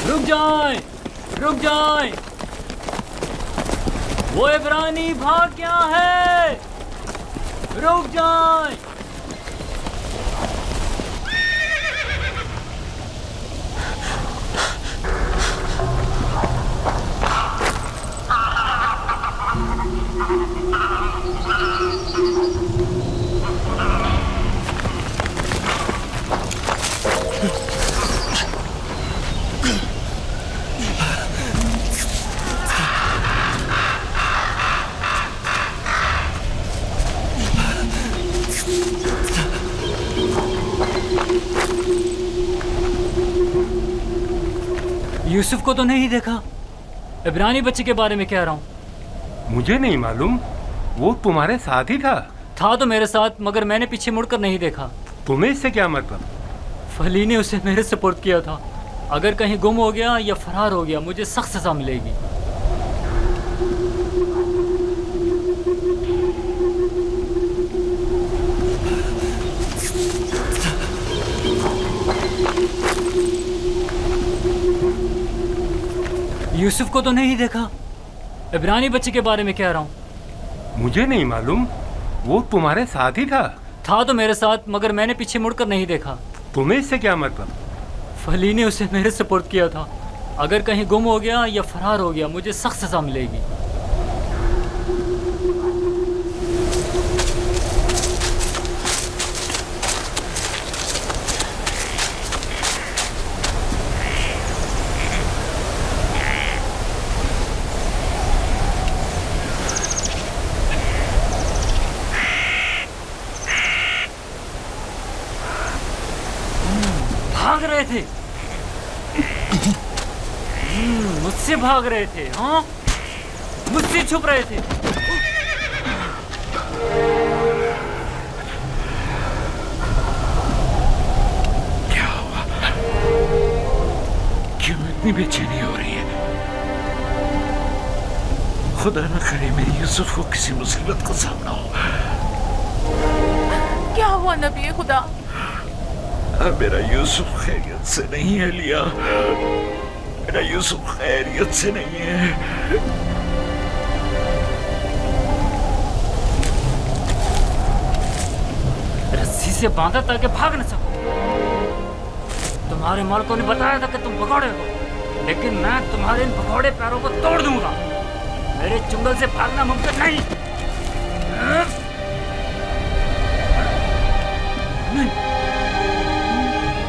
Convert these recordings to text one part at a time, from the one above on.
रुक जाएं, रुक जाएं। वो इब्रानी भाग गया है, रुक जाएं। यूसुफ को तो नहीं देखा। इब्रानी बच्चे के बारे में कह रहा हूँ। मुझे नहीं मालूम, वो तुम्हारे साथ ही था। था तो मेरे साथ, मगर मैंने पीछे मुड़कर नहीं देखा। तुम्हें इससे क्या मतलब? फली ने उसे मेरे सुपुर्द किया था। अगर कहीं गुम हो गया या फरार हो गया, मुझे सख्त सजा मिलेगी। यूसुफ को तो नहीं देखा। इब्रानी बच्चे के बारे में कह रहा हूँ। मुझे नहीं मालूम, वो तुम्हारे साथ ही था। था तो मेरे साथ, मगर मैंने पीछे मुड़कर नहीं देखा। तुम्हें इससे क्या मतलब? फली ने उसे मेरे सुपुर्द किया था। अगर कहीं गुम हो गया या फरार हो गया, मुझे सख्त सजा मिलेगी। भाग रहे थे, मुझसे भाग रहे थे। हाँ, मुझसे छुप रहे थे। क्या हुआ? क्यों इतनी बेचैनी हो रही है? खुदा न करे मेरी यूसुफ को किसी मुसीबत का सामना हो। क्या हुआ नबी खुदा? मेरा यूसुफ खैरियत से नहीं है लिया। मेरा यूसुफ खैरियत से नहीं है। रस्सी से बांधा ताकि भाग न सको। तुम्हारे मालिकों ने बताया था कि तुम भगौड़े हो, लेकिन मैं तुम्हारे इन भगौड़े पैरों को तोड़ दूंगा। मेरे चुंगल से भागना मुमकिन नहीं।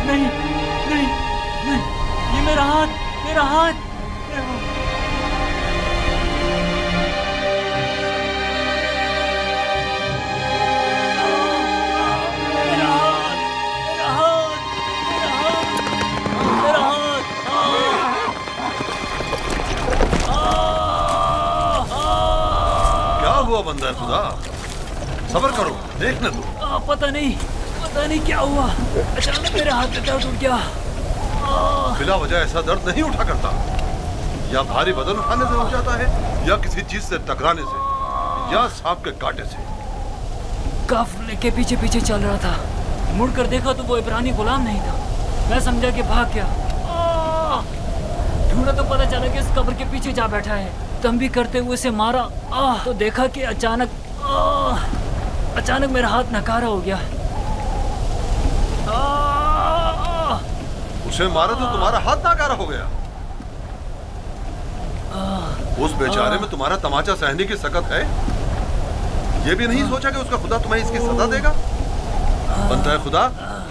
नहीं, नहीं, नहीं, ये मेरा हाथ, मेरा हाथ, मेरा हाथ। क्या हुआ बंदा खुदा? सब्र करो, देखने दो। पता नहीं क्या हुआ। अचानक मेरे हाथ में दर्द उठ गया। बिला वजह ऐसा दर्द नहीं उठा करता। या भारी वजन उठाने से उठ जाता है, या किसी चीज से टकराने से, या सांप के कांटे से। काफिले के पीछे पीछे चल रहा था। मुड़कर देखा तो वो इब्रानी गुलाम नहीं था। मैं समझा कि भाग गया। ढूंढा तो पता चला कि इस कब्र के पीछे जा बैठा है। दम भी करते हुए उसे मारा तो देखा कि अचानक मेरा हाथ नकारा हो गया। उसे मारा तो तुम्हारा हाथ नाकारा हो गया। उस बेचारे में तुम्हारा तमाचा सहने की सकत है। ये भी नहीं सोचा कि उसका खुदा तुम्हें इसकी सजा देगा। बनता है खुदा,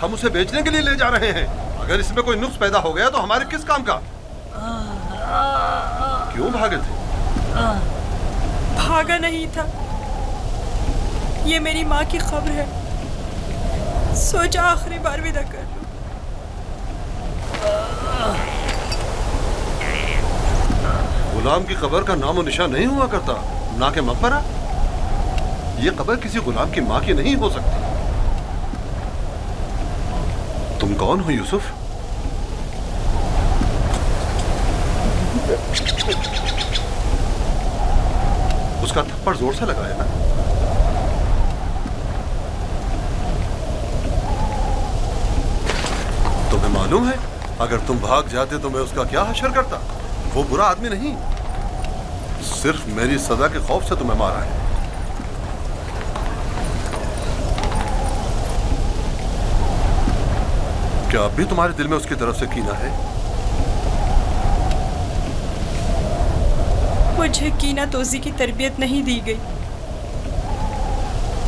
हम उसे बेचने के लिए ले जा रहे हैं। अगर इसमें कोई नुक्स पैदा हो गया तो हमारे किस काम का? क्यों भागे थे? भागा नहीं था, ये मेरी माँ की खबर है। सोचा आखिरी बार विदा कर लूं। गुलाम की कब्र का नामो निशान नहीं हुआ करता, ना के मकबरा। ये कब्र किसी गुलाम की माँ की नहीं हो सकती। तुम कौन हो यूसुफ? उसका थप्पड़ जोर से लगाया ना? तुम्हें मालूम है अगर तुम भाग जाते तो मैं उसका क्या हशर करता? वो बुरा आदमी नहीं, सिर्फ मेरी सजा के खौफ से तुम्हें मारा है। क्या अब भी तुम्हारे दिल में उसकी तरफ से कीना है? मुझे कीना तोजी की तरबियत नहीं दी गई।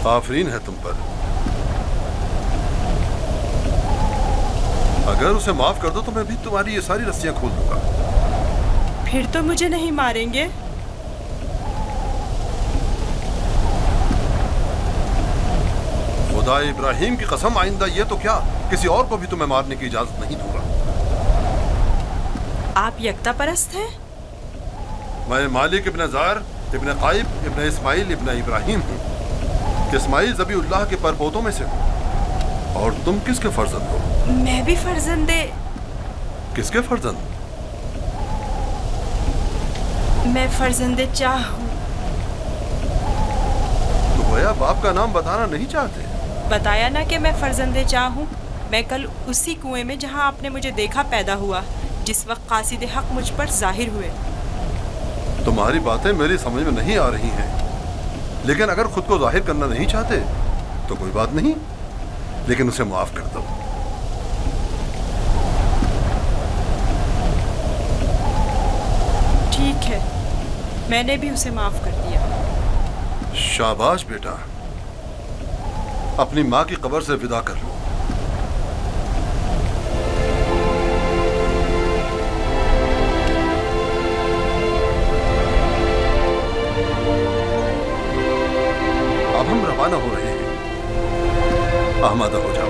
आफरीन है तुम पर। अगर उसे माफ कर दो तो मैं भी तुम्हारी ये सारी रस्सियां खोल दूंगा। फिर तो मुझे नहीं मारेंगे। खुदा इब्राहिम की कसम, आइंदा ये तो क्या, किसी और को भी तुम्हें मारने की इजाजत नहीं दूंगा। आप यकता परस्त हैं? मैं मालिक इब्न ज़ार इब्न काइब इब्न इस्माइल इब्न इब्राहिम हूँ। इस्माइल ज़बीउल्लाह के परपोतों में से हूँ। और तुम किसके फर्जंद हो? मैं भी फर्जंदे। किसके फर्जंद? मैं फर्जंदे चाह हूँ। तो गोया बाप का नाम बताना नहीं चाहते? बताया ना कि मैं फर्जंदे चाह हूँ। मैं कल उसी कुएं में जहाँ आपने मुझे देखा पैदा हुआ, जिस वक्त कासिद हक मुझ पर जाहिर हुए। तुम्हारी बातें मेरी समझ में नहीं आ रही हैं, लेकिन अगर खुद को जाहिर करना नहीं चाहते तो कोई बात नहीं, लेकिन उसे माफ कर दो। ठीक है, मैंने भी उसे माफ कर दिया। शाबाश बेटा, अपनी माँ की कब्र से विदा कर लो। अब हम रवाना हो रहे हैं, आमादा हो जाओ।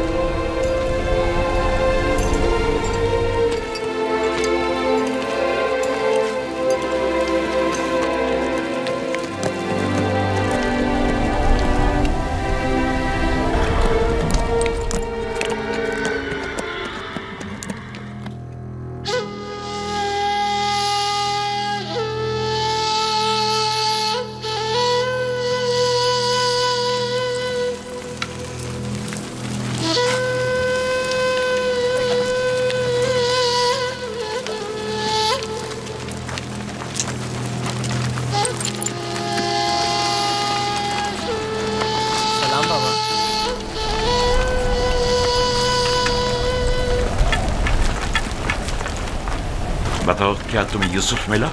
बताओ, क्या तुम्हें यूसुफ मिला?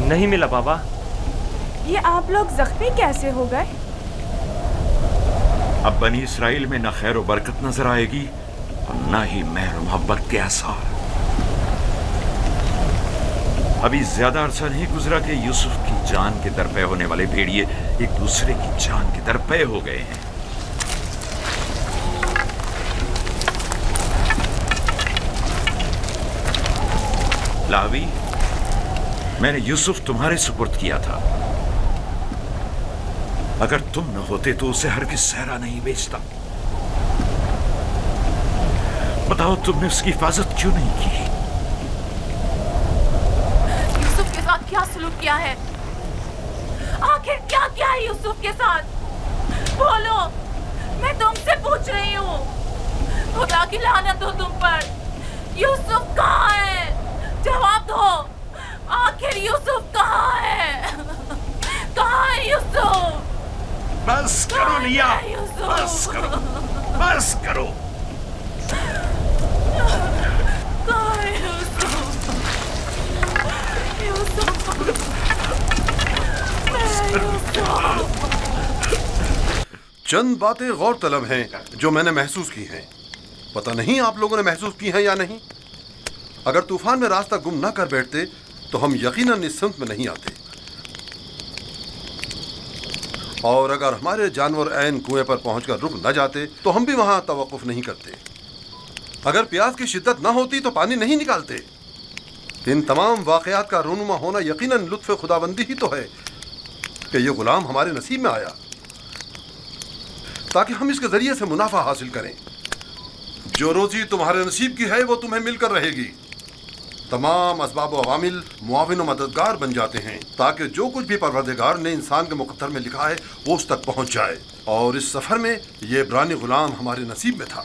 नहीं मिला बाबा। ये आप लोग जख्मी कैसे हो गए? अब बनी इसराइल में न खैर व बरकत नजर आएगी और न ही मेहर मोहब्बत के आसार। अभी ज्यादा अरसा नहीं गुजरा कि यूसुफ की जान के दरपे होने वाले भेड़िए एक दूसरे की जान के दरपे हो गए हैं। लावी, मैंने यूसुफ तुम्हारे सुपुर्द किया था। अगर तुम न होते तो उसे हरगिज़ सहरा नहीं बेचता। बताओ, तुमने उसकी हिफाजत क्यों नहीं की? यूसुफ के साथ क्या सलूक किया है? आखिर क्या किया है यूसुफ के साथ? बोलो, मैं तुमसे पूछ रही हूँ। खुदा की लानत हो तुम पर। यूसुफ कहाँ है? जवाब दो। आखिर यूसुफ कहाँ है? कहाँ है यूसुफ? बस करो लिया, बस करो, बस करो। कहाँ है यूसुफ? यूसुफ, चंद बातें गौर तलब हैं जो मैंने महसूस की हैं। पता नहीं आप लोगों ने महसूस की हैं या नहीं। अगर तूफान में रास्ता गुम ना कर बैठते तो हम यकीनन इस सिमत में नहीं आते, और अगर हमारे जानवर ऐन कुएं पर पहुंचकर रुक न जाते तो हम भी वहां तवक्कुफ नहीं करते। अगर प्यास की शिद्दत ना होती तो पानी नहीं निकालते। इन तमाम वाकयात का रूनुमा होना यकीनन लुत्फ़ खुदाबंदी ही तो है कि ये गुलाम हमारे नसीब में आया ताकि हम इसके जरिए से मुनाफा हासिल करें। जो रोजी तुम्हारे नसीब की है वो तुम्हें मिलकर रहेगी। तमाम असबाब व अवामिल मुआविन व मददगार बन जाते हैं ताकि जो कुछ भी परवरदिगार ने इंसान के मुक़द्दर में लिखा है वो उस तक पहुंच जाए। और इस सफ़र में ये इब्रानी गुलाम हमारे नसीब में था।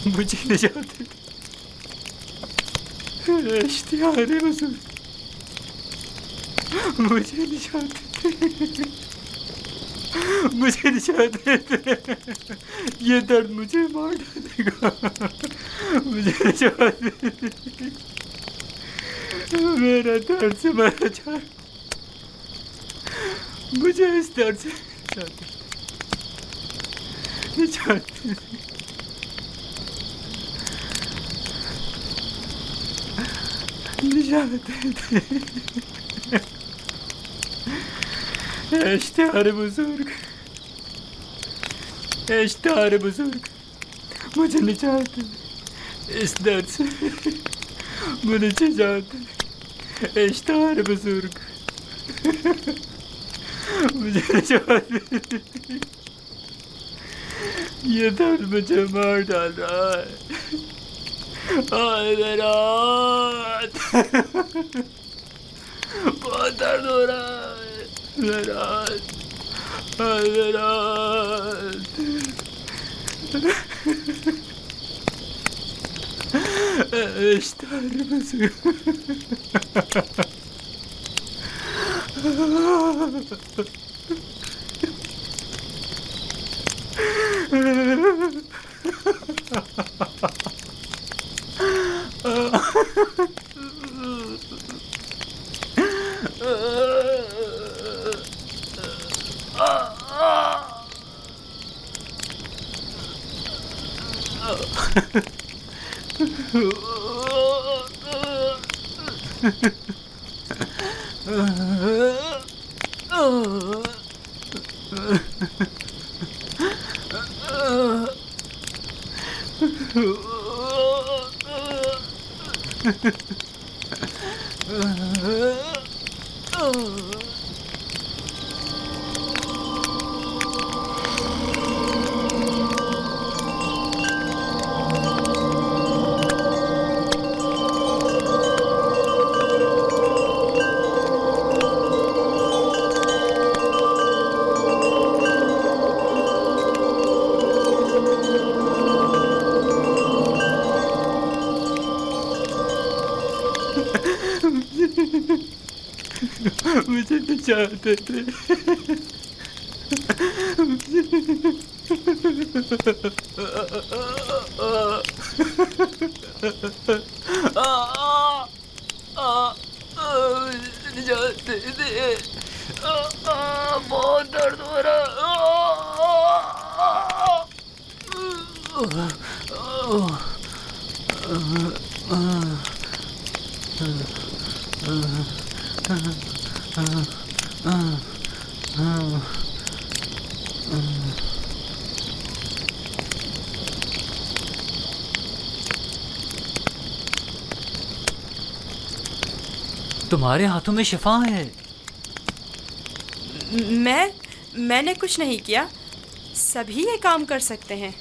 मुझे निजात दे, इश्तिहार हुजूर, मुझे निजात दे, मुझे निजात दे, ये दर्द मुझे मार डालेगा, मुझे निजात दे, मेरा दर्द से मरा जा, मुझे इस दर्द से निजात दे, निजात दे, इश्तिहार बुजुर्ग, इश्तिहार बुजुर्ग, मुझे निजात दे, इस दर्द से मुझे निजात दे, इश्तिहार बुजुर्ग, मुझे निजात दे, ये दर्द मुझे मार डाल रहा है, मेरा बहुत दर्द हो रहा है, मेरा इश्तिहार बुजुर्ग, मुझे निजात दे, निजात दे, बहुत दर्द हो रहा तुम्हारे हाथों में शिफा है। मैंने कुछ नहीं किया, सभी ये काम कर सकते हैं।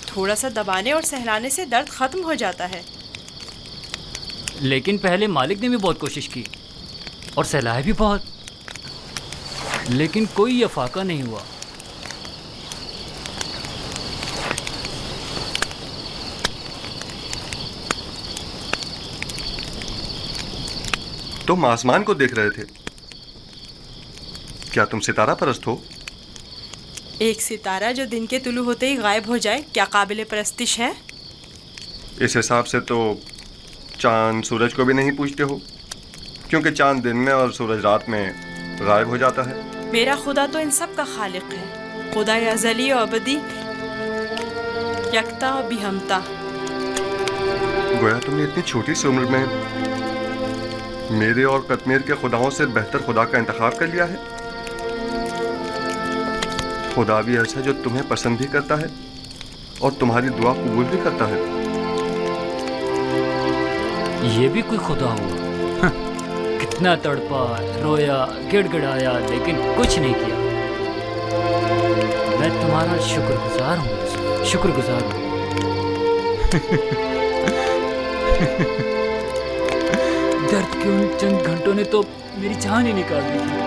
थोड़ा सा दबाने और सहलाने से दर्द खत्म हो जाता है। लेकिन पहले मालिक ने भी बहुत कोशिश की और सहलाया भी बहुत, लेकिन कोई अफाका नहीं हुआ। तुम आसमान को देख रहे थे, क्या तुम सितारा परस्त हो? एक सितारा जो दिन के तुलू होते ही गायब हो जाए क्या काबिल परस्तिश है? इस हिसाब से तो चांद सूरज को भी नहीं पूछते हो, क्योंकि चांद दिन में और सूरज रात में गायब हो जाता है। मेरा खुदा तो इन सब का खालिक है, खुदा अज़ली और अबदी, यकता और बिहमता। गोया तुमने इतनी छोटी सी उम्र में मेरे और कश्मीर के खुदाओं से बेहतर खुदा का इंतखाब कर लिया है। खुदा भी ऐसा जो तुम्हें पसंद भी करता है और तुम्हारी दुआ कबूल भी करता है। ये भी कोई खुदा हुआ? कितना तड़पा, रोया, गिड़गिड़ाया, लेकिन कुछ नहीं किया। मैं तुम्हारा शुक्रगुजार हूँ, शुक्रगुजार हूँ। दर्द के उन चंद घंटों ने तो मेरी जान ही निकाल दी थी।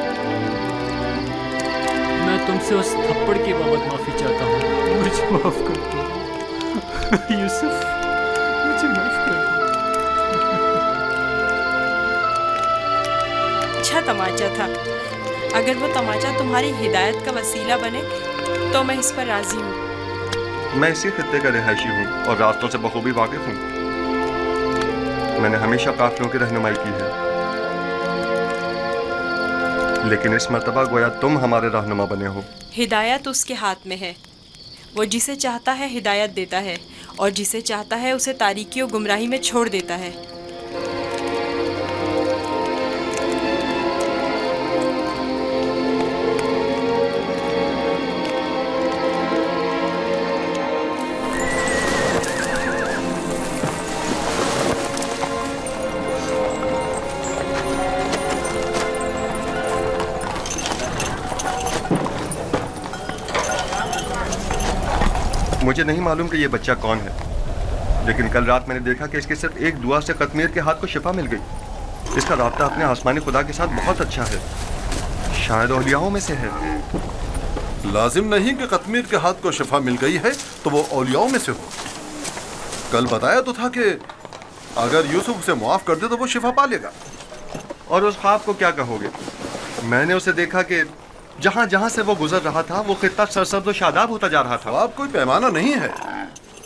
मैं तुमसे उस थप्पड़ की बाबत माफी चाहता हूँ, मुझे माफ कर दो। यूसुफ, मुझे माफ कर दो। अच्छा तमाचा था। अगर वो तमाचा तुम्हारी हिदायत का वसीला बने तो मैं इस पर राजी हूँ। मैं इसी खित्ते का रिहायशी हूँ और रास्तों से बखूबी वाकिफ हूँ। मैंने हमेशा काफिलों की रहनुमाई की है, लेकिन इस मर्तबा गोया तुम हमारे रहनुमा बने हो। हिदायत उसके हाथ में है। वो जिसे चाहता है हिदायत देता है और जिसे चाहता है उसे तारीकी और गुमराही में छोड़ देता है। मुझे नहीं मालूम कि ये बच्चा कौन है, लेकिन कल रात मैंने देखा कि इसके सिर्फ एक दुआ से कतमीर के हाथ को शिफा मिल गई। इसका राब्ता अपने आसमानी खुदा के साथ बहुत अच्छा है, शायद औलियाओं में से है। लाजिम नहीं कि कतमीर के हाथ को शिफा मिल गई है तो वो औलियाओं में से हो। कल बताया तो था कि अगर यूसुफ उसे मुआफ कर दे तो वो शिफा पा लेगा। और उस ख्वाब को क्या कहोगे? मैंने उसे देखा कि जहाँ जहाँ से वो गुजर रहा था वो खित्ता सरसब्ज़ और शादाब होता जा रहा था। ख्वाब कोई पैमाना नहीं है।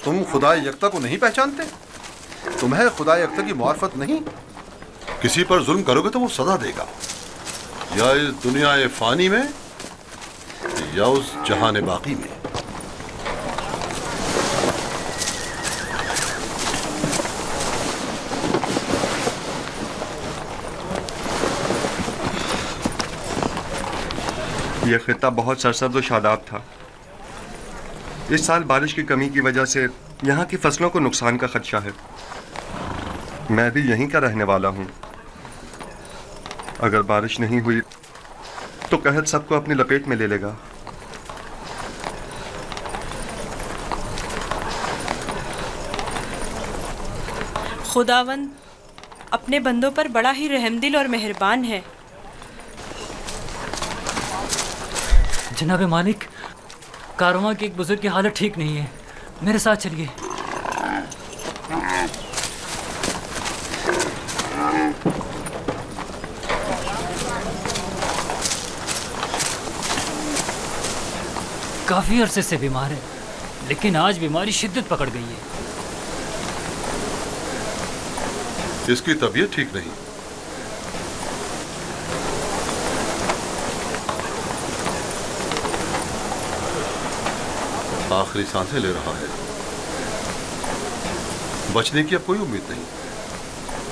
तुम खुदा यकता को नहीं पहचानते? तुम्हें खुदा यकता की मार्फत नहीं? किसी पर जुल्म करोगे तो वो सजा देगा, या इस दुनिया फानी में या उस जहान बाकी में। यह खित्ता बहुत सरसब्ज़ और शादाब था। इस साल बारिश की कमी की वजह से यहाँ की फसलों को नुकसान का खदशा है। मैं भी यहीं का रहने वाला हूँ। अगर बारिश नहीं हुई तो कहत सबको अपनी लपेट में ले लेगा। खुदावंद अपने बंदों पर बड़ा ही रहमदिल और मेहरबान है। जनाब मालिक, कारवां के एक बुजुर्ग की हालत ठीक नहीं है, मेरे साथ चलिए। काफी अरसे से बीमार है, लेकिन आज बीमारी शिद्दत पकड़ गई है। इसकी तबीयत ठीक नहीं। आखिरी सांसें ले रहा है। बचने की अब कोई उम्मीद नहीं।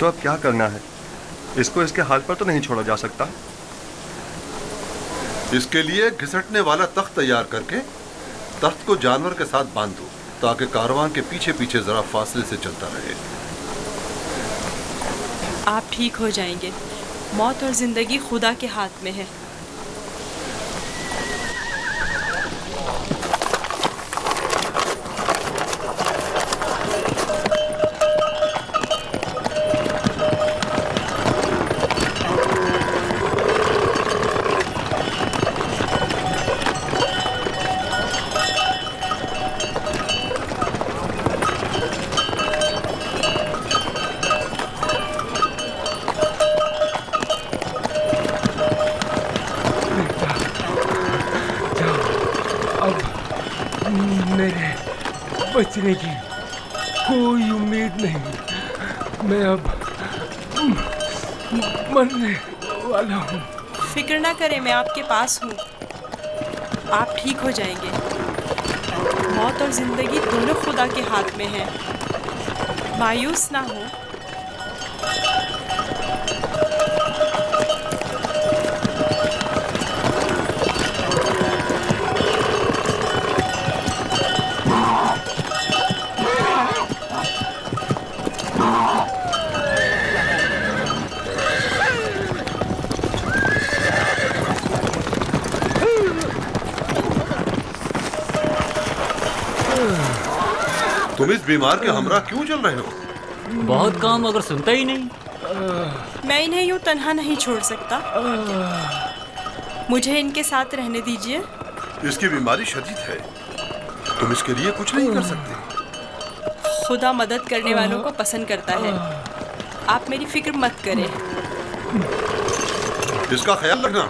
तो अब क्या करना है? इसको इसके हाल पर तो नहीं छोड़ा जा सकता। इसके लिए घिसटने वाला तख्त तैयार करके तख्त को जानवर के साथ बांध दो, ताकि कारवां के पीछे पीछे जरा फासले से चलता रहे। आप ठीक हो जाएंगे। मौत और जिंदगी खुदा के हाथ में है। बचने की कोई उम्मीद नहीं। मैं अब मरने वाला हूँ। फिक्र ना करें, मैं आपके पास हूँ। आप ठीक हो जाएंगे। मौत और जिंदगी दोनों खुदा के हाथ में है। मायूस ना हो। तुम इस बीमार के हमरा क्यों चल रहे हो? बहुत काम, अगर सुनता ही नहीं। मैं इन्हें यूं तन्हा नहीं छोड़ सकता। मुझे इनके साथ रहने दीजिए। इसकी बीमारी शदीद है, तुम इसके लिए कुछ नहीं कर सकते। खुदा मदद करने वालों को पसंद करता है। आप मेरी फिक्र मत करें। इसका ख्याल रखना।